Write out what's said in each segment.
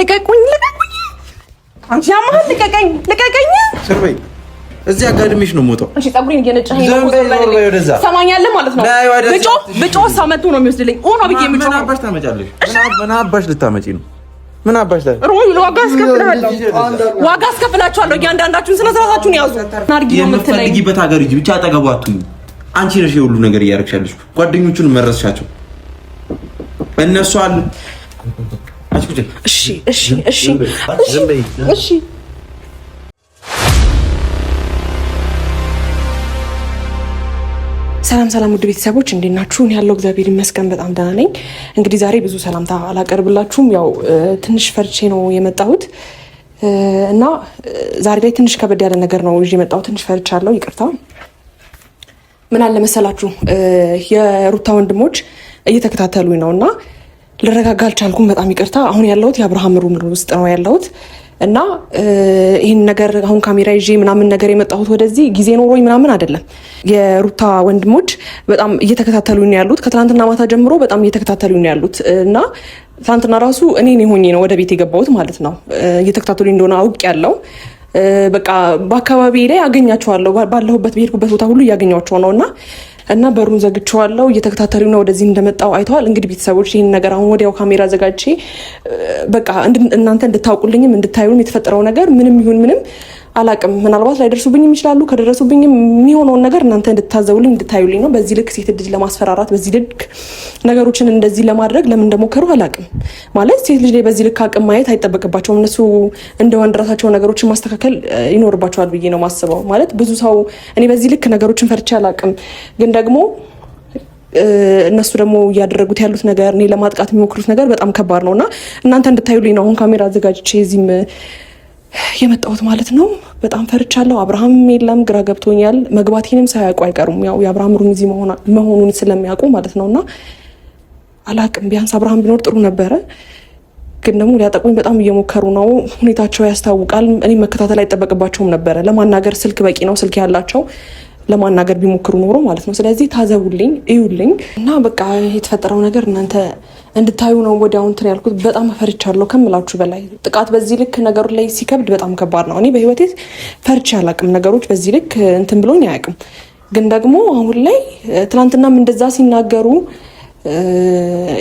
ልቀቁኝ! አንቺ ያማል! ልቀቀኝ! ስርበይ እዚህ አጋድሚሽ ነው ሞተው። እሺ ፀጉሬን እየነጨኸኝ ነው። ሰማኛለህ ማለት ነው። ብጮ ሳመቱ ነው የሚወስድልኝ። ኦኖ ብዬ ምጮ ምን አባሽ ታመጫለሽ? ምን አባሽ ልታመጪ ነው? ምን አባሽ ላይ ሮይ ዋጋ አስከፍላችኋለሁ። እያንዳንዳችሁን ስነ ስርዓታችሁን ያዙ። ናርጊ ነው የምትለኝ። የምትፈልጊበት ሀገር ሂጂ ብቻ አጠገቡ አትሁኝ። አንቺ ነሽ የሁሉ ነገር እያደረግሻለሽ። ጓደኞቹን መረስሻቸው እነሱ አሉ። እሺ ሰላም ውድ ቤተሰቦች እንዴት ናችሁ? ያለው እግዚአብሔር ይመስገን በጣም ደህና ነኝ። እንግዲህ ዛሬ ብዙ ሰላምታ አላቀርብላችሁም። ያው ትንሽ ፈርቼ ነው የመጣሁት እና ዛሬ ላይ ትንሽ ከበድ ያለ ነገር ነው ይዤ የመጣሁት። ትንሽ ፈርቻለሁ፣ ይቅርታ። ምን አለ መሰላችሁ የሩታ ወንድሞች እየተከታተሉኝ ነው እና ልረጋጋ አልቻልኩም። በጣም ይቅርታ። አሁን ያለሁት የአብርሃም ሩም ውስጥ ነው ያለሁት እና ይህን ነገር አሁን ካሜራ ይዤ ምናምን ነገር የመጣሁት ወደዚህ ጊዜ ኖሮኝ ምናምን አይደለም። የሩታ ወንድሞች በጣም እየተከታተሉኝ ነው ያሉት። ከትናንትና ማታ ጀምሮ በጣም እየተከታተሉኝ ነው ያሉት እና ትናንትና ራሱ እኔ ሆኜ ነው ወደ ቤት የገባሁት ማለት ነው። እየተከታተሉኝ እንደሆነ አውቅ ያለው በቃ በአካባቢ ላይ አገኛቸዋለሁ። ባለሁበት በሄድኩበት ቦታ ሁሉ እያገኟቸው ነው እና በሩን ዘግቼዋለሁ። እየተከታተሉ ነው ወደዚህ እንደመጣው አይተዋል። እንግዲህ ቤተሰቦች ይህን ነገር አሁን ወዲያው ካሜራ ዘጋጅቼ በቃ እናንተ እንድታውቁልኝም እንድታዩም የተፈጠረው ነገር ምንም ይሁን ምንም አላቅም። ምናልባት ላይደርሱብኝም ይችላሉ። ከደረሱብኝም የሚሆነውን ነገር እናንተ እንድታዘቡልኝ እንድታዩልኝ ነው። በዚህ ልክ ሴት ልጅ ለማስፈራራት በዚህ ልክ ነገሮችን እንደዚህ ለማድረግ ለምን እንደሞከሩ አላቅም። ማለት ሴት ልጅ ላይ በዚህ ልክ አቅም ማየት አይጠበቅባቸውም። እነሱ እንደ ወንድ ራሳቸው ነገሮችን ማስተካከል ይኖርባቸዋል ብዬ ነው ማስበው። ማለት ብዙ ሰው እኔ በዚህ ልክ ነገሮችን ፈርቼ አላቅም፣ ግን ደግሞ እነሱ ደግሞ እያደረጉት ያሉት ነገር እኔ ለማጥቃት የሚሞክሩት ነገር በጣም ከባድ ነውና እናንተ እንድታዩልኝ ነው አሁን ካሜራ አዘጋጅቼ እዚህም የመጣሁት ማለት ነው። በጣም ፈርቻለሁ። አብርሃም የለም፣ ግራ ገብቶኛል። መግባቴንም ሳያውቁ አይቀሩም። ያው የአብርሃም ሩም እዚህ መሆኑን ስለሚያውቁ ማለት ነውና አላቅም። ቢያንስ አብርሃም ቢኖር ጥሩ ነበረ፣ ግን ደግሞ ሊያጠቁኝ በጣም እየሞከሩ ነው። ሁኔታቸው ያስታውቃል። እኔ መከታተል አይጠበቅባቸውም ነበረ። ለማናገር ስልክ በቂ ነው። ስልክ ያላቸው ለማናገር ቢሞክሩ ኖሮ ማለት ነው። ስለዚህ ታዘቡልኝ፣ እዩልኝ እና በቃ የተፈጠረው ነገር እናንተ እንድታዩ ነው ወዲያው እንትን ያልኩት። በጣም ፈርቻለሁ ከምላችሁ በላይ። ጥቃት በዚህ ልክ ነገሩ ላይ ሲከብድ በጣም ከባድ ነው። እኔ በህይወቴ ፈርቼ አላቅም። ነገሮች በዚህ ልክ እንትን ብሎኝ አያውቅም። ግን ደግሞ አሁን ላይ ትናንትናም እንደዛ ሲናገሩ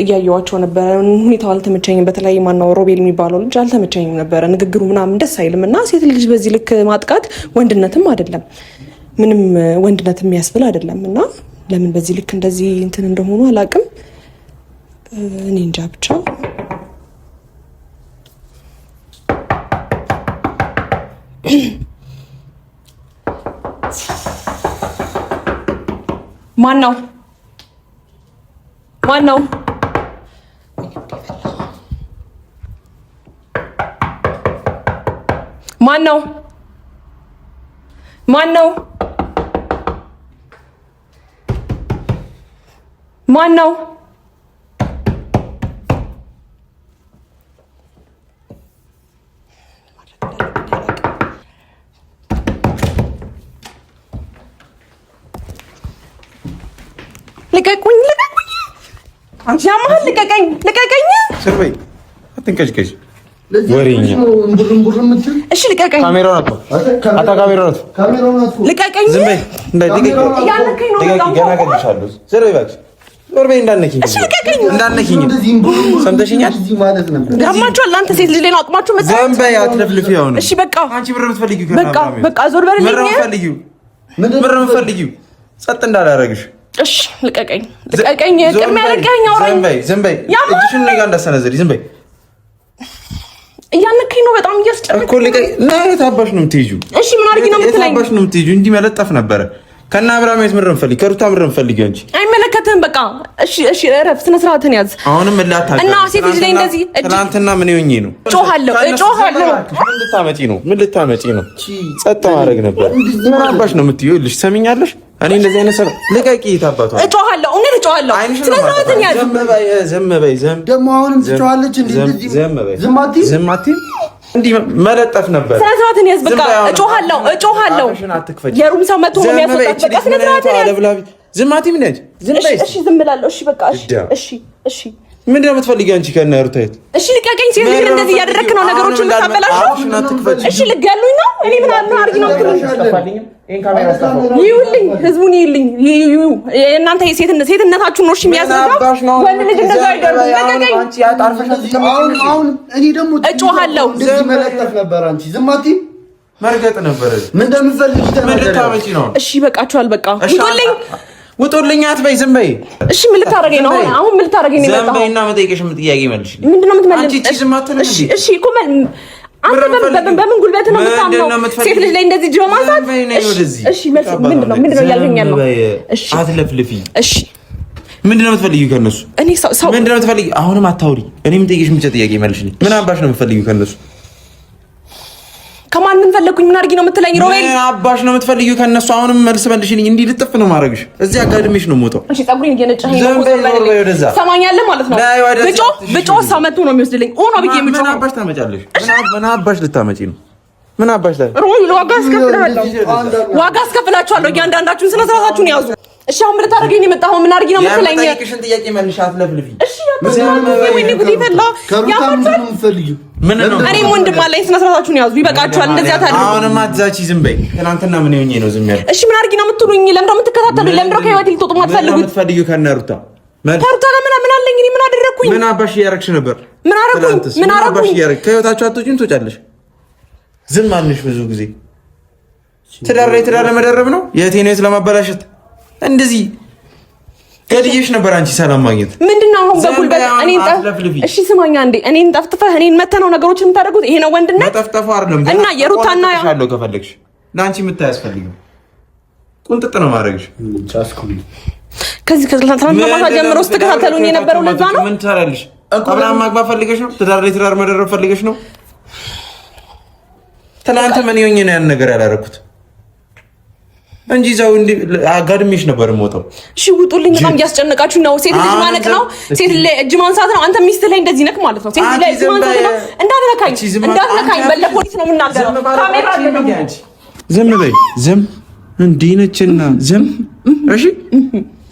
እያየዋቸው ነበረ። ሁኔታው አልተመቸኝም። በተለይ ማናው ሮቤል የሚባለው ልጅ አልተመቸኝም ነበረ። ንግግሩ ምናምን ደስ አይልም እና ሴት ልጅ በዚህ ልክ ማጥቃት ወንድነትም አይደለም፣ ምንም ወንድነት የሚያስብል አይደለም እና ለምን በዚህ ልክ እንደዚህ እንትን እንደሆኑ አላቅም። እኔ እንጃ ብቻ ማን ነው ማን ነው ልቀቁኝ! አንቺ ያማል! ልቀቀኝ! ስርበይ አትንቀጭቀጭ። ወሬኛ እሺ ልቀቀኝ! ካሜራውን አጥፋ። ካሜራውን አጥፋ። ልቀቀኝ! ዝም በይ። እያነከኝ ነው። ገና ገልሻለሁ። ስርበይ እባክሽ። ዞርበይ። እንዳነኪኝ። እሺ ልቀቀኝ! እንዳነኪኝ። ሰምተሽኛል? ገማችኋል። አንተ ሴት ልጅ ላይ ነው አቅማችሁ መጣ። ዝም በይ። አትለፍልፊ። አሁን እሺ በቃ አንቺ ብር የምትፈልጊው በቃ ዞር በልልኝ። ብር የምትፈልጊው ጸጥ እንዳላረግሽ። እሺ ልቀቀኝ! ቅድሚያ ልቀቀኝ! አውራኝ! ዝም በይ። እጅሽን እኔ ጋር እንዳሰነዝሪ። ዝም በይ። እያነከኝ ነው። በጣም እያስጨነቀኝ እኮ ልቀቀኝ። ታባሽ ነው የምትይጂው? እሺ ምን አድርጊ ነው የምትለኝ? ታባሽ ነው የምትይጂው? እንዲህ መለጠፍ ነበረ። ከና አብርሃም የት ምረም ፈልጊ፣ ከሩታ ምረም ፈልጊ እንጂ አይመለከትህም። በቃ እሺ እረፍ፣ ስነ ስርዓትን ያዝ። አሁንም እላታጋ እና ሴት ልጅ ላይ እንደዚህ ትናንትና ምን ይሆኚ ነው? ጮሃለሁ። ምን ልታመጪ ነው? ጸጥ ማድረግ ነበር። ምን አባሽ ነው የምትይው? ልጅ ሰሚኛለሽ? እኔ እንደዚህ አይነት ሰው ልቀቂ። ታባቷ እጮሃለሁ፣ እውነት እጮሃለሁ። ስነ ስርዓትን ያዝ። ዝም በይ። ደግሞ አሁንም ትጮሃለች እንዴ? ዝም አትይ። እንዲህ መለጠፍ ነበር። ስነ ስርዓትን ያዝ። በቃ እጮሃለሁ። የሩም ሰው መጥቶ ነው የሚያስወጣት። በቃ ስነ ስርዓትን ያዝ። ዝም አትይ። ምን ነች? ዝም በይ። እሺ ዝም ብላለሁ። እሺ በቃ እሺ ምንድን ነው የምትፈልጊው አንቺ ከእነ ሩታይት? እሺ ልቀቀኝ። ሴት ልጅ እንደዚህ እያደረክ ነው ነገሮችን የምታበላሸው። እሺ ልገሉኝ ነው? እኔ ምን አድርጊ ነው የምትሉኝ? ይኸውልኝ፣ ህዝቡን ይኸውልኝ፣ የእናንተ ሴትነታችሁን ነው እሺ የሚያስረዳው። ወንድ ልጅ እንደዛ አይደለም። ልቀቀኝ። አሁን እኔ ደግሞ እጮሃለሁ። መለጠፍ ነበር። አንቺ ዝም አትይም? መርገጥ ነበር። ምን እንደምትፈልጊ ተናገሪ ነው። እሺ በቃችኋል። በቃ ውጡልኝ። ውጡልኝ አትበይ፣ ዝም በይ። እሺ ምን ልታረገኝ ነው? አሁን ምን ልታረገኝ ነው? ዝም በይና መጠየቅሽም ጥያቄ መልሽ። ምንድነው የምትመልሽ? አንቺ ዝም አትበይ። እሺ እኮ አንተ በምን ጉልበት ነው የምታምነው? ሴት ልጅ ላይ እንደዚህ ጅሮ ማንሳት? እሺ ምንድነው እያልከኝ ያለው? እሺ አትለፍልፊ። እሺ ምንድነው የምትፈልጊው ከነሱ? እኔ ሰው ምንድነው የምትፈልጊው? አሁንም አታውሪ። እኔ የምጠይቅሽ ብቻ ጥያቄ መልሽልኝ። ምን አባሽ ነው የምትፈልጊው ከነሱ? ከማን ምን ፈለኩኝ? ምን አድርጊ ነው የምትለኝ? ሮቤል ምን አባሽ ነው የምትፈልጊው ከነሱ? አሁንም መልስ መልሽልኝ። እንዲህ ልጥፍ ነው ማድረግሽ። እዚህ አጋድሜሽ ነው የምወጣው። እሺ ፀጉሬን እየነጨኸኝ ነው። ሰማኛለህ ማለት ነው። ብጮ ሰው መጥቶ ነው የሚወስድልኝ። ኦኖ ብዬ ምጮ ምን አባሽ ታመጫለሽ? ምን አባሽ ልታመጪ ነው? ምን አባሽ ላይ ሮቤል ዋጋ አስከፍላችኋለሁ። እያንዳንዳችሁን ስነ ስርዓታችሁን ያዙ። እሺ አሁን ምን ልታደርገኝ ነው የመጣኸው? ምን አድርጊ ነው የምትለኝ? የምጠይቅሽን ጥያቄ መልሽ። አትለፍልፊ። እሺ እኔም ወንድም አለኝ። ስነ ስርዓታችሁን ያዙ። ይበቃችኋል። እንደዚህ አታድርጉ። አሁንማ አትዛቺ። ዝም በይ። ትናንትና ምን ሆኜ ነው ዝም ያልኩት? እሺ ምን አድርጊ ነው የምትሉኝ? ለምንድነው የምትከታተሉኝ? ለምንድነው ከህይወቴ ልትወጡ የማትፈልጉት? የምትፈልጊው ከእነ ሩታ ከሩታ ጋር ምን አለኝ? እኔ ምን አደረኩኝ? ምን አባሽ እያደረግሽ ነበር? ምን አደረኩኝ? ከህይወታችሁ አትወጪም፣ ትወጫለሽ። ዝም አልንሽ ብዙ ጊዜ። ትዳር ላይ ትዳር ለመደረብ ነው የቴኔስ ለማበላሸት እንደዚህ ገድዬሽ ነበር። አንቺ ሰላም ማግኘት ምንድነው አሁን በጉልበት እሺ ስማኛ እንዴ እኔን ጠፍጥፈህ እኔን መተህ ነው ነገሮችን የምታደርጉት? ይሄ ነው ወንድነት? መጠፍጠፉ አይደለም እና የሩታና ያለው ከፈለግሽ ለአንቺ የምታያስፈልጊው ቁንጥጥ ነው ማድረግሽ። ከዚህ ከትላንትና ማታ ጀምሮ ስትከታተሉኝ የነበረው ለዛ ነው። ምን ትሰራለሽ? አብርሃም ማግባት ፈልገሽ ነው? ትዳር ላይ ትዳር መደረብ ፈልገሽ ነው? ትናንት ምን ይሆኝ ነው ያን ነገር ያላረኩት እንጂ እዛው እንዲ አጋድሜሽ ነበር የምወጣው። እሺ ውጡልኝ። በጣም እያስጨነቃችሁ ነው። ሴት ልጅ ማነቅ ነው። ሴት ልጅ እጅ ማንሳት ነው። አንተ ሚስት ላይ እንደዚህ ነክ ማለት ነው። ሴት ልጅ እጅ ማንሳት ነው። እንዳትነካኝ በለፖሊስ ነው የምናገረው። ካሜራ አለ። ዝም በይ። ዝም እንዲህ ነችና ዝም። እሺ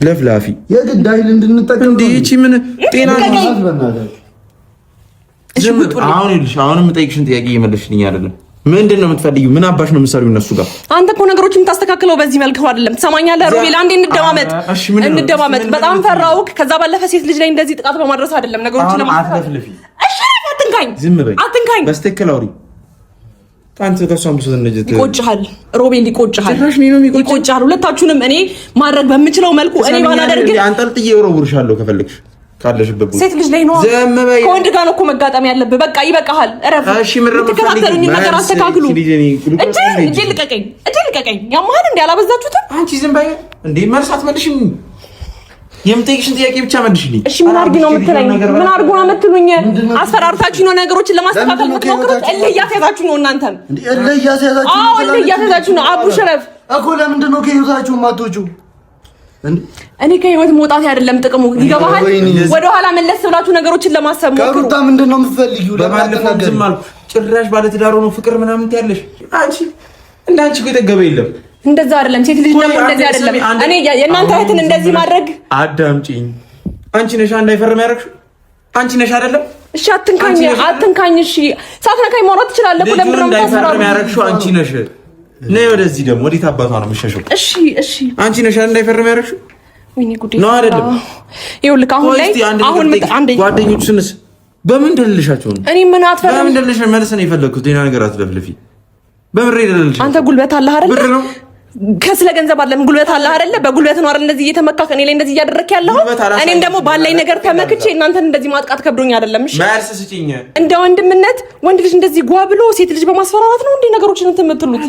ለፍላፊ የግድ ኃይል እንድንጠቀም እንዴ? እቺ ምን ጤና ነው? ዝም አሁን ይልሽ አሁንም የምጠይቅሽን ጥያቄ እየመለስሽልኝ አይደለም። ምንድን ነው የምትፈልጊው? ምን አባሽ ነው የምትሰሪው እነሱ ጋር? አንተ እኮ ነገሮችን የምታስተካክለው በዚህ መልኩ አይደለም። ትሰማኛለህ ሮቤል? አንዴ እንደማመጥ በጣም ፈራውክ። ከዛ ባለፈ ሴት ልጅ ላይ እንደዚህ ጥቃት በማድረስ አይደለም ነገሮችን ለማስተካከል። እሺ አትንካኝ፣ ዝም በይ፣ አትንካኝ። በስተክል አውሪ። አንተ ከሷም ብዙ እንደዚህ ይቆጭሃል ሮቤል፣ ይቆጭሃል፣ ይቆጭሃል። ሁለታችሁንም እኔ ማድረግ በምችለው መልኩ እኔ ባላደርግ አንጠልጥዬ እወረውርሻለሁ ከፈለግሽ ካለሽበት ሴት ልጅ ላይ ነው። ከወንድ ጋር ነው እኮ መጋጠም ያለብህ። በቃ ይበቃሃል፣ እረፍ። እሺ ምትከታተሉኝ ነገር አስተካክሉ። እጄ ልቀቀኝ፣ እጄ ልቀቀኝ። ያማህል እንዴ አላበዛችሁትም? አንቺ ዝም በይ እንዴ። መልስ አትመልሽም። የምጠይቅሽን ጥያቄ ብቻ መልሽልኝ። እሺ ምን አድርጊ ነው የምትለኝ? ምን አድርጎ ነው የምትሉኝ? አስፈራርታችሁ ነው ነገሮችን ለማስተካከል የምትሞክሩት? እልህ እያስያዛችሁ ነው እናንተም። እልህ እያስያዛችሁ ነው። አዎ እልህ እያስያዛችሁ ነው። አቡ ሸረፍ እኮ ለምንድን ነው ከህይወታችሁ የማትወጪው? እኔ ከህይወት መውጣት አይደለም ጥቅሙ፣ ይገባሃል? ወደ ኋላ መለስ ብላችሁ ነገሮችን ለማሰብ ሞክሩ። ከሩታ ምንድነው የምትፈልጊው? ለማለፈው ዝም አልኩ። ጭራሽ ባለትዳር ሆኖ ፍቅር ምናምን ትያለሽ አንቺ። እንዳንቺ እኮ የጠገበ የለም። እንደዛ አይደለም። ሴት ልጅ ደግሞ እንደዚህ አይደለም። እኔ የእናንተ እህትን እንደዚህ ማድረግ አዳምጪኝ። አንቺ ነሽ እንዳይፈርም ያደረግሽው አንቺ ነሽ አይደለም? እሺ አትንካኝ፣ አትንካኝ። እሺ ሳትነካኝ ማውራት ትችላለህ እኮ። ለምን ነው እንዳይፈርም ያደረግሽው አንቺ ነሽ። ነይ ወደዚህ። ደግሞ ወዴት አባቷ ነው የምትሸሸው? እሺ እሺ አንቺ ነሽ እንዳይፈርም ያደረግሽው። ወይኔ ጉዴ ነው አይደለም? ይኸውልህ አሁን ላይ አንድ ጓደኞችንስ በምን ደልልሻቸው ነው? እኔ ምን አትፈርም? በምን ደልልሽ መልስ ነው የፈለኩት። ሌላ ነገር አትለፍልፊ። በምን ደልልሽ? አንተ ጉልበት አለህ አይደል? ብር ነው ከስለ ገንዘብ አይደለም። ጉልበት አለህ አይደል? በጉልበት ነው አይደል እንደዚህ እየተመካከ እኔ ላይ እንደዚህ እያደረክ ያለው። እኔም ደግሞ ባለኝ ነገር ተመክቼ እናንተን እንደዚህ ማጥቃት ከብዶኝ አይደለም። እሺ መልስ ስጪኝ። እንደ ወንድምነት ወንድ ልጅ እንደዚህ ጓ ብሎ ሴት ልጅ በማስፈራራት ነው እንዴ ነገሮችን እንትን የምትሉት?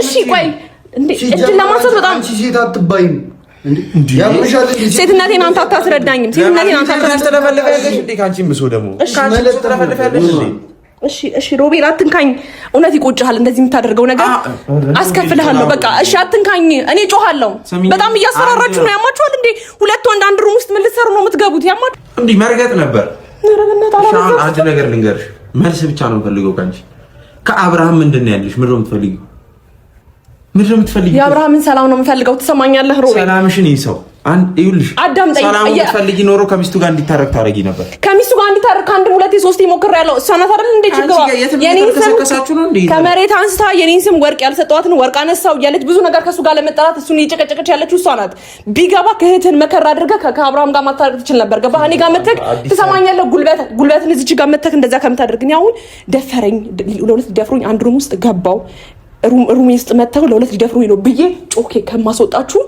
እሺ ቆይ እንዴ እጅን ለማንሳት በጣም አንቺ ሴት አትባይም እንዴ? ያምሻል እንዴ? ሴትነቴን አንተ አታስረዳኝም። ሴትነቴን አንተ አታስረዳኝም እንዴ? ካንቺም ብሶ ደግሞ እሺ ማለት ተለፈልፈልሽ እንዴ? እሺ እሺ ሮቤል አትንካኝ። እውነት ይቆጭሃል እንደዚህ የምታደርገው ነገር አስከፍልሃለሁ። በቃ እሺ አትንካኝ። እኔ ጮሃለሁ። በጣም እያስፈራራችሁ ነው። ያማችኋል እንዴ? ሁለት ወንድ አንድ ሩም ውስጥ ምን ልትሰሩ ነው የምትገቡት? ያማችሁ እንዴ? መርገጥ ነበር። አንድ ነገር ልንገርሽ፣ መልስ ብቻ ነው የምፈልገው ካንቺ። ከአብርሃም ምንድን ነው ያለሽ? ምንድን ነው የምትፈልጊው? ምንድን ነው የምትፈልጊው? የአብርሃምን ሰላም ነው የምፈልገው። ትሰማኛለህ ሮቤል? ሰላምሽን ይሰው ይኸውልሽ ሰላም የምትፈልጊ ኖሮ ከሚስቱ ጋር እንዲታረቅ ታረጊ ነበር። ከሚስቱ ጋር እንዲታረቅ አንድ ሁለቴ ሶስቴ ሞክሬያለሁ። እሷ ናት አይደል እንዴ ችግሯ? የኔን ስም ከመሬት አንስታ የኔን ስም ወርቅ ያልሰጠዋትን ወርቅ አነሳው እያለች ብዙ ነገር ከሱ ጋር ለመጠራት እሱን እየጨቀጨቀች ያለችው እሷ ናት። ቢገባ ከእህትን መከራ አድርገህ ከአብርሃም ጋር ማታረቅ ትችል ነበር። ገባህ? እኔ ጋር መተክ ትሰማኛለህ? ጉልበትን እዚች ጋር መተክ እንደዛ ከምታደርግኝ አሁን ደፈረኝ። ለሁለት ደፍሮኝ አንድ ሩም ውስጥ ገባው። ሩም ውስጥ መተው ለሁለት ሊደፍሩኝ ነው ብዬ ጮኬ ከማስወጣችሁ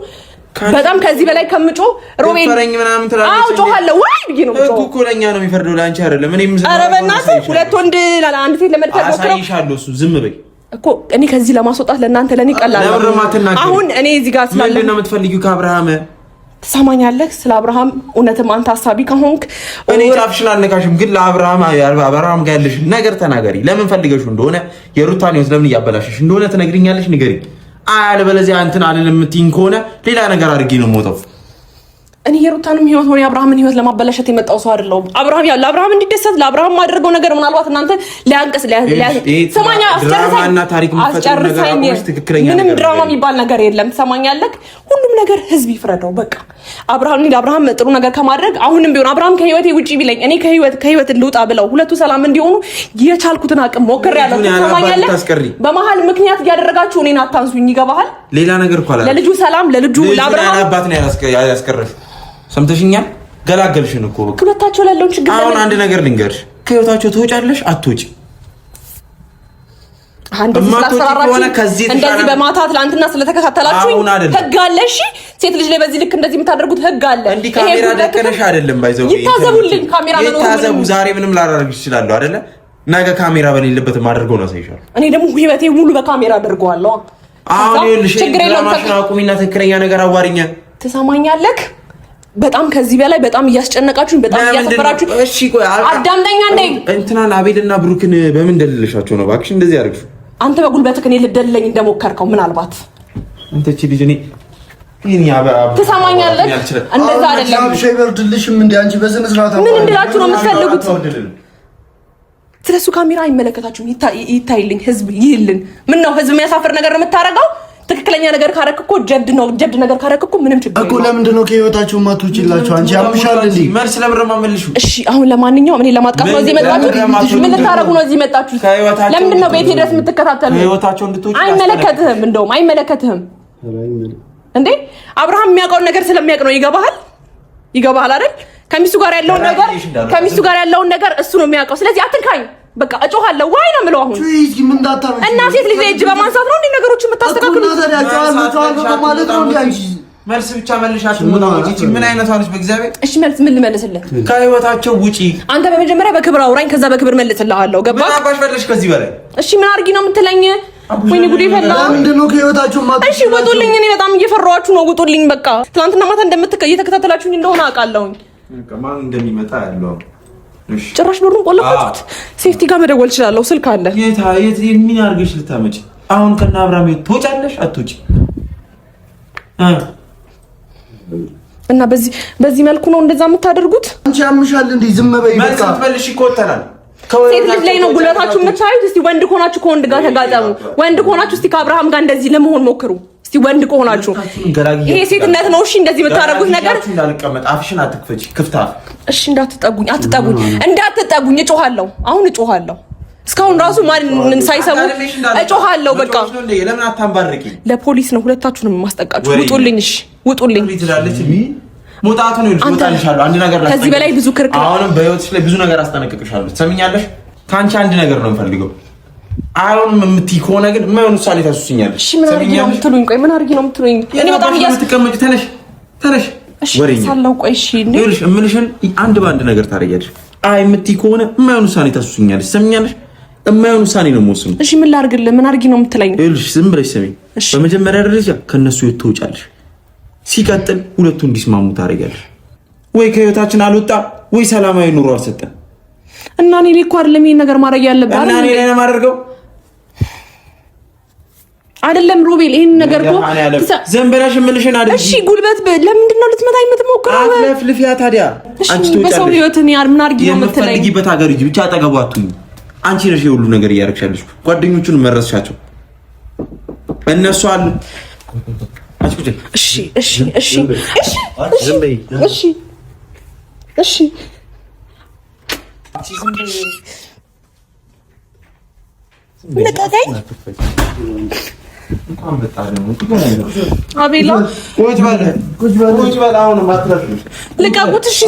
በጣም ከዚህ በላይ ከምጮ ሮቤል ፈረኝ ምናምን ትላለች። አው ጮሃለሁ ወይ ብዬ ነው ጮህ እኮ ለኛ ነው የሚፈርደው ለአንቺ አይደለም። እኔም ኧረ በእናትህ ሁለት ወንድ አንድ ሴት ለመድፈር ሞክረው አሳይሻለሁ። እሱ ዝም በይ እኮ እኔ ከዚህ ለማስወጣት ለእናንተ ለኔ ቀላል ነው። አሁን እኔ እዚህ ጋር ስላለ ምንድን ነው የምትፈልጊው ከአብርሃም? ትሰማኛለህ? ስለ አብርሃም እውነትም አንተ ሀሳቢ ከሆንክ እኔ ጫፍሽን አልነካሽም፣ ግን ለአብርሃም ጋር ያለሽ ነገር ተናገሪ። ለምን ፈልገሽው እንደሆነ የሩታን ህይወት ለምን እያበላሽሽ እንደሆነ ትነግሪኛለሽ። ንገሪኝ። አለበለዚያ እንትን አልልም የምትይኝ ከሆነ ሌላ ነገር አድርጌ ነው የምወጣው። እኔ የሩታንም ህይወት ሆነ የአብርሃምን ህይወት ለማበላሸት የመጣው ሰው አይደለሁም። አብርሃም ያለ አብርሃም እንዲደሰት ለአብርሃም ማድረገው ነገር ምናልባት እናንተ ሊያንቀስ ሰማኛ አስጨርሰኝ። ምንም ድራማ የሚባል ነገር የለም። ትሰማኛለህ? ሁሉም ነገር ህዝብ ይፍረደው። በቃ ለአብርሃም ጥሩ ነገር ከማድረግ አሁንም ቢሆን አብርሃም ከህይወቴ ውጪ ቢለኝ እኔ ከህይወት ልውጣ ብለው ሁለቱ ሰላም እንዲሆኑ የቻልኩትን አቅም ሞክሬያለሁ። ትሰማኛለህ? በመሀል ምክንያት እያደረጋችሁ እኔን አታንሱኝ። ይገባሃል? ሌላ ነገር እኮ አላ ለልጁ ሰላም ለልጁ ለአብርሃም አባት ነው ያስቀረሽ። ሰምተሽኛል? ገላገልሽን እኮ በቃ ሁለታቸው ያለውን ችግር አሁን አንድ ነገር ልንገርሽ፣ ከህይወታቸው ትወጫለሽ አትወጪ? እንደዚህ በማታ ትላንትና ስለተከታተላችሁኝ ህግ አለ። እሺ ሴት ልጅ ላይ በዚህ ልክ እንደዚህ የምታደርጉት ህግ አለ። እንዲህ ካሜራ ደቀነሽ አይደለም ባይዘው ይታዘቡልኝ። ካሜራ ነው ይታዘቡ። ዛሬ ምንም ላደርግ ይችላል አይደለ? ነገ ካሜራ በሌለበት ማድረገው ነው ሳይሻል። እኔ ደግሞ ህይወቴ ሙሉ በካሜራ አድርገዋለሁ። አሁን ይኸውልሽ ድራማሽን አቁሚና ትክክለኛ ነገር አዋሪኛ። ትሰማኛለህ? በጣም ከዚህ በላይ በጣም እያስጨነቃችሁኝ በጣም እያሰፈራችሁኝ። እሺ ቆይ አዳምጠኛ እንዴ እንትናን አቤልና ብሩክን በምን ደልልሻቸው ነው እባክሽ እንደዚህ ያደርግሽው? አንተ በጉልበትህ እኔ ልደልለኝ እንደሞከርከው ምናልባት አንተ እቺ ልጅ እኔ ትሰማኛለህ? እንደዛ አይደለም። ሻይ በርድልሽም እንዴ አንቺ በስነ ስርዓት ምን እንድላችሁ ነው የምትፈልጉት? ስለሱ ካሜራ አይመለከታችሁም። ይታይልኝ፣ ህዝብ ይይልን። ምን ነው ህዝብ የሚያሳፍር ነገር ነው የምታረጋው? ትክክለኛ ነገር ካረክ እኮ ጀብድ ነው። ጀብድ ነገር ካረክ እኮ ምንም ችግር የለም እኮ። ለምንድን ነው ከህይወታችሁ ማትውጪላችሁ? አንቺ ያምሻል እንዴ? መልስ ለምረማመልሽ። እሺ አሁን ለማንኛውም እኔ ለማጥቃት ነው እዚህ መጣችሁ? ምን ልታረጉ ነው እዚህ መጣችሁ? ለምንድን ነው ቤቴ ድረስ የምትከታተሉ? ከህይወታቸው እንድትወጪ አይመለከትህም። እንደውም አይመለከትህም እንዴ። አብርሃም የሚያውቀውን ነገር ስለሚያውቅ ነው። ይገባሃል አይደል? ከሚስቱ ጋር ያለውን ነገር እሱ ነው የሚያውቀው። ስለዚህ አትንካኝ። በቃ እጮሃለሁ ወይ ነው የምለው። አሁን እና ሴት ልጅ እጅ በማንሳት ነው እንዴ ነገሮችን የምታስተካክሉት? መልስ ብቻ መልሻችሁ ምን አይነት አለች በእግዚአብሔር። እሺ መልስ ምን ልመልስልህ? ከህይወታቸው ውጪ። አንተ በመጀመሪያ በክብር አውራኝ፣ ከዛ በክብር መልስልሃለሁ። ገባህ? ምን አባሽ ፈለሽ ከዚህ በላይ? እሺ ምን አድርጊ ነው የምትለኝ? ወይኔ ጉዴ ፈላ። ምንድን ነው ከህይወታቸው ማለት? እሺ ውጡልኝ። እኔ በጣም እየፈራኋችሁ ነው። ውጡልኝ በቃ። ትናንትና ማታ እየተከታተላችሁኝ እንደሆነ አውቃለሁኝ። ማን እንደሚመጣ ያለው ጭራሽ በሩን ቆለፋችሁት። ሴፍቲ ጋር መደወል እችላለሁ፣ ስልክ አለ። የት ምን አድርገሽ ልታመጪ? አሁን ከና አብርሃም ትወጫለሽ አትወጪ? እና በዚህ መልኩ ነው እንደዛ የምታደርጉት? አንቺ ያምሻል እንዴ? ዝም በይ በቃ። መልስ ይቆጠራል። ሴት ልጅ ላይ ነው ጉልበታችሁ የምታዩት። እስቲ ወንድ ከሆናችሁ ከወንድ ጋር ተጋጠሙ። ወንድ ከሆናችሁ እስቲ ከአብርሃም ጋር እንደዚህ ለመሆን ሞክሩ። እስቲ ወንድ ከሆናችሁ ይሄ ሴትነት ነው። እሺ እንደዚህ የምታደርጉት ነገር እንዳልቀመጥ አፍሽን አትክፈቺ፣ ክፍት አፍ። እሺ እንዳትጠጉኝ፣ እንዳትጠጉኝ። እጮሃለሁ፣ አሁን እጮሃለሁ። እስካሁን ራሱ ማንን ሳይሰሙ እጮሃለሁ። በቃ ለምን አታንባርቂ? ለፖሊስ ነው ሁለታችሁንም ማስጠቃችሁ። ውጡልኝ፣ እሺ ውጡልኝ። ሞታቱ ነው ይልሻሉ። አንድ ነገር ላይ ከዚህ በላይ ብዙ ክርክር። አሁንም በህይወትሽ ላይ ብዙ ነገር አስጠነቅቅሻለሁ። ትሰሚኛለሽ? ካንቺ አንድ ነገር ነው የምፈልገው። አሁንም የምትይ ከሆነ ግን የማይሆን ውሳኔ ታስሱኛለሽ። እሺ ምን አድርጊ ነው የምትሉኝ? ቆይ ምን አድርጊ ነው የምትሉኝ? እኔ በጣም እያስቀመጭ ተነሽ። እሺ ሳለው ቆይ እሺ ይኸውልሽ እምልሽን አንድ በአንድ ነገር ታደርጊያለሽ። አይ የምትይ ከሆነ የማይሆን ውሳኔ ታስሱኛለሽ። ትሰሚኛለሽ? የማይሆን ውሳኔ ነው የምወስነው። እሺ ምን ላድርግልህ? ምን አድርጊ ነው የምትለኝ? ይኸውልሽ ዝም ብለሽ ስሚ። በመጀመሪያ ደረጃ ከነሱ ትወጫለሽ። ሲቀጥል ሁለቱ እንዲስማሙ ታደርጊያለሽ። ወይ ከህይወታችን አልወጣ ወይ ሰላማዊ ኑሮ አልሰጠን እና እኔ እኮ አይደለም ይሄን ነገር ማድረግ ያለብህ እና እኔ ላይ ነው ማድረገው አይደለም ሮቤል። ይሄን ነገር እኮ ዝም ብለሽ እምልሽን አድርጊ። እሺ ጉልበት ለምንድን ነው ልትመታኝ የምትሞክረው? አትለፍልፊያ ታዲያ። አንቺ ትወጫለሽ። በሰው ህይወት እኔ ምን አድርጊ ነው የምትለኝ? የምትፈልጊበት ሀገር ሂጂ ብቻ አጠገቡ አትሁኝ። አንቺ ነሽ የሁሉ ነገር እያደረግሻለሽ። ጓደኞቹን መረስሻቸው። እነሱ አሉ አቤላ ልቀቁት። እሺ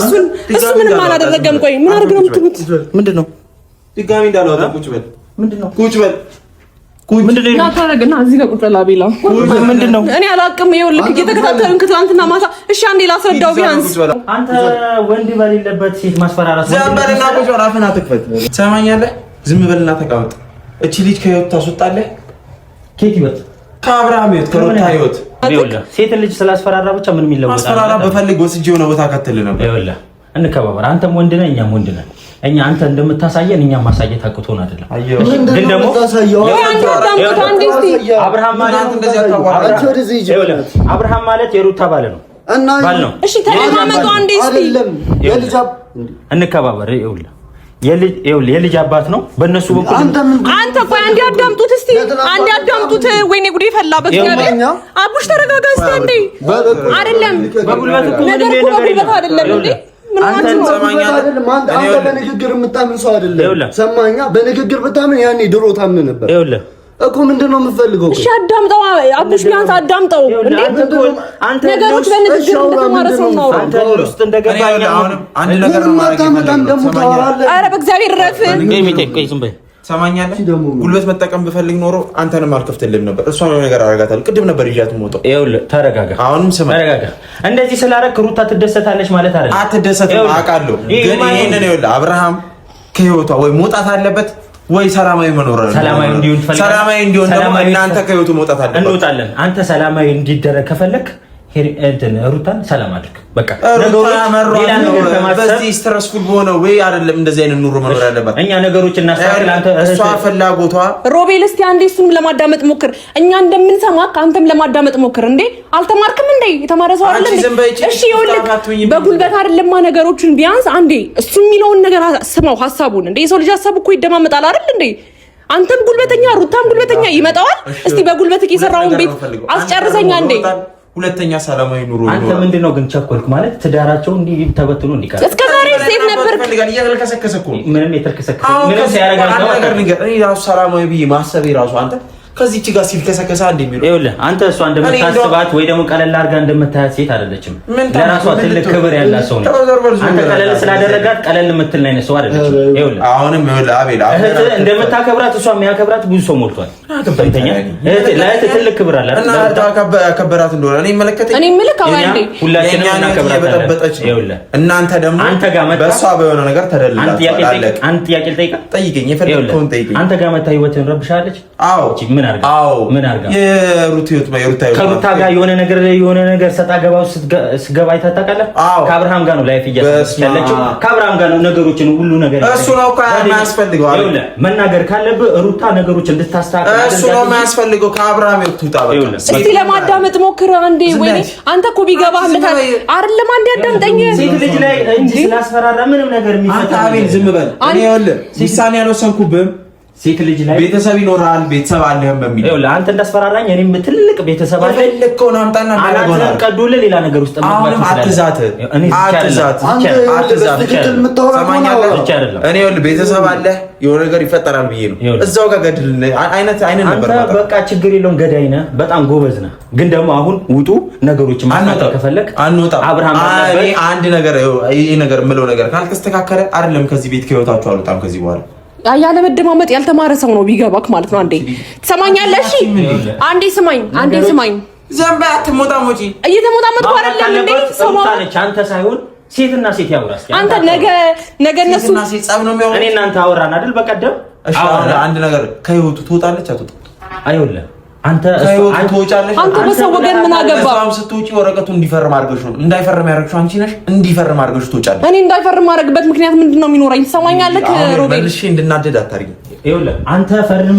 እሱ ምንም አላደረገም። ቆይ ምን አድርግ ነው የምትሉት? ምንድነው ድጋሚ እንዳላወጣ ቁጭ በል። ምንድነው ቁጭ በል። ምንድነው ና ታረግና እዚህ ጋር ቁጭ በል አቤላ። ምንድነው እኔ አላውቅም። ይኸውልህ እየተከታተልን ከትናንትና ማታ። እሺ አንዴ ላስረዳው ቢያንስ። አንተ ወንድ በሌለበት ሴት ማስፈራራት ዝም በልና ቁጭ በል። አፍህን አትክፈት። ትሰማኛለህ? ዝም በልና ተቀመጥ። እቺ ልጅ ከህይወት ታስወጣለህ። ኬት ይወጥ ከአብርሃም ህይወት ከሩታ ህይወት ይኸውልህ፣ ሴት ልጅ ስላስፈራራ ብቻ ምንም ይለወጣል። ማስፈራራ በፈልግ ወስጄ የሆነ ቦታ ከተል ነበር። ይኸውልህ እንከባበር። አንተም ወንድ ነህ፣ እኛም ወንድ ነን። እኛ አንተ እንደምታሳየን እኛም ማሳየት አቅቶን አይደለም። ግን ደግሞ አብርሃም ማለት የሩታ ባል ነው። እሺ ተለማመጡ አንዴ እስቲ እንከባበር። ይኸውልህ የልጅ አባት ነው በእነሱ በኩል። አንተ ቆይ አንዴ አዳምጡት እስቲ፣ አንዴ አዳምጡት። ወይኔ ጉዴ ፈላ። በእግዚአብሔር አቡሽ ተረጋጋ እስቲ አንዴ። አይደለም በጉልበት እኮ ነገር እኮ በጉልበት አይደለም እንዴ። አንተ በንግግር የምታምን ሰው አይደለም። ሰማኛ በንግግር ብታምን ያኔ ድሮ ታምን ነበር። ይኸውልህ እኮ ምንድነው የምፈልገው? እሺ አዳምጠው አቡሽ፣ ቢያንስ አዳምጠው እንዴ። ነገሮች በንግግር እንደተማረ ሰው ነው። አንተ ውስጥ እንደገባኝ አንድ ነገር ነው ማለት ነው። ኧረ በእግዚአብሔር ረፍ ዝም በይ። ሰማኛለህ? ጉልበት መጠቀም ብፈልግ ኖሮ አንተንም አልከፍትልህም ነበር። እሷን የሆነ ነገር አደርጋታለሁ። ቅድም ነበር ይዣት የምወጣው። ይኸውልህ ተረጋጋ። አሁንም ስማ፣ ተረጋጋ። እንደዚህ ስላደረክ ሩታ ትደሰታለች ማለት አይደለም። አትደሰትም አውቃለሁ። ግን ይሄንን ይኸውልህ አብርሃም ከህይወቷ ወይ መውጣት አለበት ወይ ሰላማዊ መኖር አለበት። ሰላማዊ እንዲሆን ደግሞ እናንተ ከህይወቱ መውጣት አለበት። እንወጣለን። አንተ ሰላማዊ እንዲደረግ ከፈለክ ሩታን ሰላም አድርግ። በቃ በዚህ ስትረስፉል በሆነ ወይ አይደለም እንደዚህ አይነት ኑሮ መኖር ያለባት። እኛ ነገሮች እናስተካክል። አንተ እሷ ፍላጎቷ ሮቤል፣ እስቲ አንዴ እሱን ለማዳመጥ ሞክር። እኛ እንደምንሰማ አንተም ለማዳመጥ ሞክር። እንዴ አልተማርክም እንዴ? የተማረ ሰው አይደለም እንዴ? እሺ ይኸውልህ በጉልበት አይደለም ነገሮችን ቢያንስ አንዴ እሱ የሚለውን ነገር ስማው፣ ሐሳቡን። እንዴ የሰው ልጅ ሐሳቡ እኮ ይደማመጣል አይደል እንዴ? አንተም ጉልበተኛ ሩታም ጉልበተኛ ይመጣዋል። እስቲ በጉልበትህ የሰራውን ቤት አስጨርሰኛ እንዴ። ሁለተኛ ሰላማዊ ኑሮ ነው። አንተ ምንድነው ግን ቸኮልክ ማለት ትዳራቸው እንዲህ ተበትኖ እንዲቀር እስከ ዛሬ ሴት ነበር እያልከሰከሰኩ ምንም የተልከሰከሰ ምንም ሲያረጋጋ ነገር እኔ ራሱ ሰላማዊ ብዬ ማሰቤ ራሱ አንተ ከዚህ ጋር ሲልከሰከሳ እንደሚሉ ይኸውልህ አንተ እሷ እንደምታስባት ወይ ደግሞ ቀለል አድርጋ እንደምታያት ሴት አይደለችም። ለራሷ ትልቅ ክብር ያላት ሰው ነው። አንተ ቀለል ስላደረጋት ቀለል የምትል አይነት ሰው አይደለችም። ይኸውልህ አሁንም ይኸውልህ አቤል እህት እንደምታከብራት እሷ የሚያከብራት ብዙ ሰው ሞልቷል። አንተኛ እህት ትልቅ ክብር አላት እና ያከበራት እንደሆነ እኔ መለከተኝ እኔ ምልክ አዋንዴ ሁላችንም እናከብራታለን። ይኸውልህ እናንተ ደግሞ አንተ ጋር መጣ በእሷ በሆነ ነገር ተደልላችኋል። አንተ ጥያቄ ልጠይቅ ጠይቀኝ፣ የፈለግከውን ጠይቀኝ። አንተ ጋር መታ ህይወትን ረብሻለች? አዎ ምን አርጋ ከሩታ ጋር የሆነ ነገር ሰጣ ገባ ስገባ አይታጣቃለህ። ከአብርሃም ጋር ነው ላይፍ እያሰለችው። ከአብርሃም ጋር ነው ነገሮችን ሁሉ ነገር እሱ ነው እኮ የሚያስፈልገው አይደል? መናገር ካለብህ ሩታ ነገሮችን እንድታስተካክል እሱ ነው የሚያስፈልገው። ከአብርሃም ይወጣ በቃ። እስቲ ለማዳመጥ ሞክር አንዴ። ወይ አንተ እኮ ቢገባህ አይደለም አንዴ አዳምጠኝ። ሴት ልጅ ላይ እንጂ ስላስፈራራ ምንም ነገር የሚፈታ አቤል ዝም በል። እኔ ይኸውልህ ውሳኔ አልወሰንኩብህም። ሴት ልጅ ላይ ቤተሰብ ይኖራል፣ ቤተሰብ አለህም በሚል ይኸውልህ አንተ እንዳስፈራራኝ እኔም ትልቅ ቤተሰብ አለ። ለከው ነው አምጣና አላተን ቀዱልህ ሌላ ነገር ውስጥ አሁንም አትዛት። እኔ ይኸውልህ ቤተሰብ አለ፣ የሆነ ነገር ይፈጠራል ብዬ ነው እዛው ጋር ገድል አይነት ነበር። አንተ በቃ ችግር የለውም ገዳይ ነህ፣ በጣም ጎበዝ ነህ። ግን ደግሞ አሁን ውጡ ነገሮችን ማስተካከል ከፈለክ አንወጣም። አብርሃም አንድ ነገር ይሄ ነገር የምለው ነገር ካልተስተካከለ አይደለም ከዚህ ቤት ከህይወታችሁ አልወጣም ከዚህ በኋላ። ያለ መደማመጥ ያልተማረ ሰው ነው ቢገባክ ማለት ነው። አንዴ ትሰማኛለህ? እሺ አንዴ ስማኝ። ዘንባ አትሞጣሞጪ። እየተሞጣመጥኩ አይደለም እንዴ? ሰው ነች አንተ ሳይሆን ሴትና ሴት ያወራስ። አንተ ነገ እነሱ ሴትና ሴት ጸብ ነው የሚያወራው። እኔ እናንተ አወራን አይደል በቀደም። እሺ አንድ ነገር ከህይወቱ ትወጣለች አትወጣም? አይወለ አንተ ትወጫለሽ። አንተ በሰው ወገን ምን አገባ? እሷም ስትወጪ ወረቀቱ እንዲፈርም አድርገሽ ነው እንዳይፈርም ያደረግሽው አንቺ ነሽ። እንዲፈርም አድርገሽ ትወጫለሽ። እኔ እንዳይፈርም ማድረግበት ምክንያት ምንድነው የሚኖረኝ? ትሰማኛለህ ሮቤል? መልሼ እንድናደድ አታርጊ። ይኸውልህ አንተ አስፈርም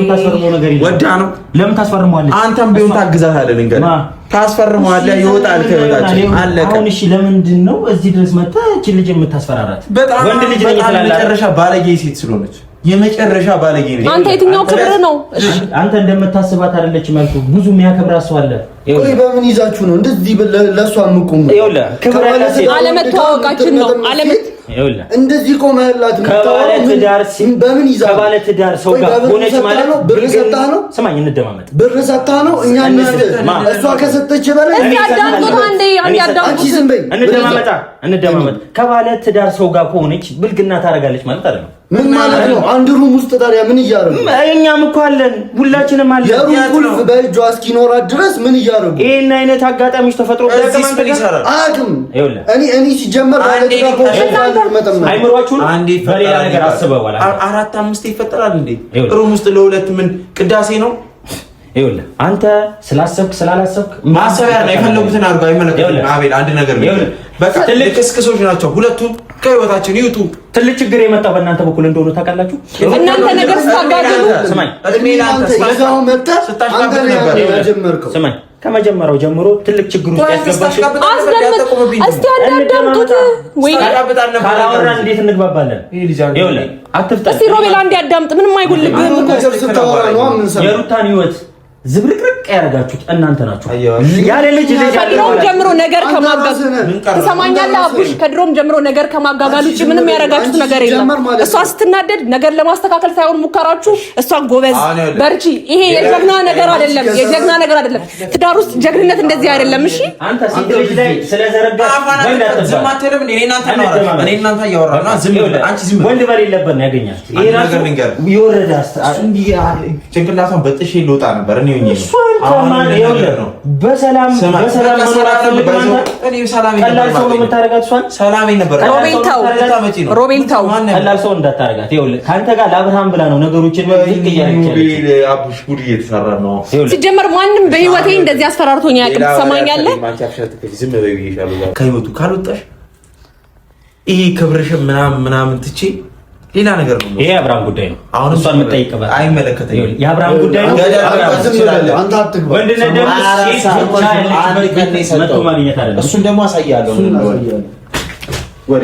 ታስፈርመው ነገር ይላል። ወዳ ነው ለምን ታስፈርመዋለህ? አንተም ቢሆን ታግዛታለህ። እንግዲህ ታስፈርመዋለህ፣ ይወጣል ከህይወታችን። አለቀ። አሁን እሺ ለምንድን ነው እዚህ ድረስ መጣ እቺ ልጅ የምታስፈራራት? ወንድ ልጅ ነኝ ትላለህ። መጨረሻ ባለጌ ሴት ስለሆነች የመጨረሻ ባለጌ ነኝ። አንተ የትኛው ክብር ነው? እሺ አንተ እንደምታስባት አይደለችም መልኩ ብዙ የሚያከብራት ሰው አለ። ቆይ በምን ይዛችሁ ነው እንደዚህ ለሷ አምቁም? ይኸውልህ ክብር ያላት አለመተዋወቃችን ነው። ይኸውልህ እንደዚህ ቆመህላት ከባለ በምን ይዛ ከባለ ትዳር ሰው ጋር ሆነች ማለት ብር ሰጣህ ነው? ስማኝ እንደማመጥ ብር ሰጣህ ነው? እኛ እሷ ከሰጠች በላይ አንቺ ዝም በይ። እንደማመጥ ከባለ ትዳር ሰው ጋር ሆነች ብልግና ታደርጋለች ማለት አይደለም። ምን ማለት ነው? አንድ ሩም ውስጥ ታዲያ ምን እያደረጉ? እኛም እኮ አለን፣ ሁላችንም አለን። የሩም ቁልፍ በእጇ እስኪኖራት ድረስ ምን እያደረጉ? ይሄን አይነት አጋጣሚዎች ተፈጥሮ አያውቅም። እኔ ሲጀመር አይምሯችሁን በሌላ ነገር አስበዋል። 4-5 ይፈጠራል እንዴ ሩም ውስጥ ለሁለት ምን ቅዳሴ ነው? ይኸውልህ አንተ ስላሰብክ ስላላሰብክ ማሰቢያ ነው የፈለጉትን አድርገው አይመለከትም። አቤል አንድ ነገር ነው በቃ ትልቅ ክስክሶች ናቸው ሁለቱም ከህይወታችን ይውጡ። ትልቅ ችግር የመጣው በእናንተ በኩል እንደሆነ ታውቃላችሁ። እናንተ ነገር ስታጋግሉ ስማኝ ለዛው መጣ አንተ ነበር የጀመርከው። ስማኝ ከመጀመሪያው ጀምሮ ትልቅ ችግር ውስጥ ያስገባሽ እስቲ አዳምጡት። ወይ ካላወራ እንዴት እንግባባለን? ይኸውልህ አትፍታ። እስቲ ሮቤል አንዴ አዳምጥ። ምንም አይጎልብህም እኮ የሩታን ህይወት ዝብርቅርቅ ያደርጋችሁት እናንተ ናችሁ። ያለ ልጅ ከድሮም ጀምሮ ነገር ከማጋጋል ተሰማኛለህ አቡሽ። ከድሮም ጀምሮ ነገር ከማጋጋል ውጪ ምንም ያደረጋችሁት ነገር የለም። እሷ ስትናደድ ነገር ለማስተካከል ሳይሆን ሙከራችሁ እሷን ጎበዝ በርቺ። ይሄ የጀግና ነገር አይደለም፣ የጀግና ነገር አይደለም። ትዳር ውስጥ ጀግንነት እንደዚህ አይደለም። እሺ አንተ ሴት ልጅ ላይ ስለዘረጋ ዝም አትልም። እኔ እናንተ እያወራን ነው። ዝም ብለህ አንቺ ዝም ወንድ በሌለበት ነው ያገኛት። ይሄ ነገር ይወረዳ ጭንቅላቷን በጥሼ ልወጣ ነበር እኔ በሰላም ሮቤል ተው ቀላል ሰው እንዳታረጋት። ይኸውልህ ከአንተ ጋር ለአብርሃም ብላ ነው ነገሮችን ሲጀመር ማንም በህይወቴ እንደዚህ አስፈራርቶኝ አያውቅም። ትሰማኛለህ? ከህይወቱ ካልወጣሽ ይሄ ክብርሽም ምናምን ትቼ ሌላ ነገር ነው። ይሄ የአብርሃም ጉዳይ ነው። አሁን እሷን መጠይቀበል አይመለከተኝም። የአብርሃም ጉዳይ ነው። አንተ አትግባ። ወንድነት ደግሞ መጥቶ ማግኘት አይደለም። እሱን ደግሞ አሳያለሁ። ወሬ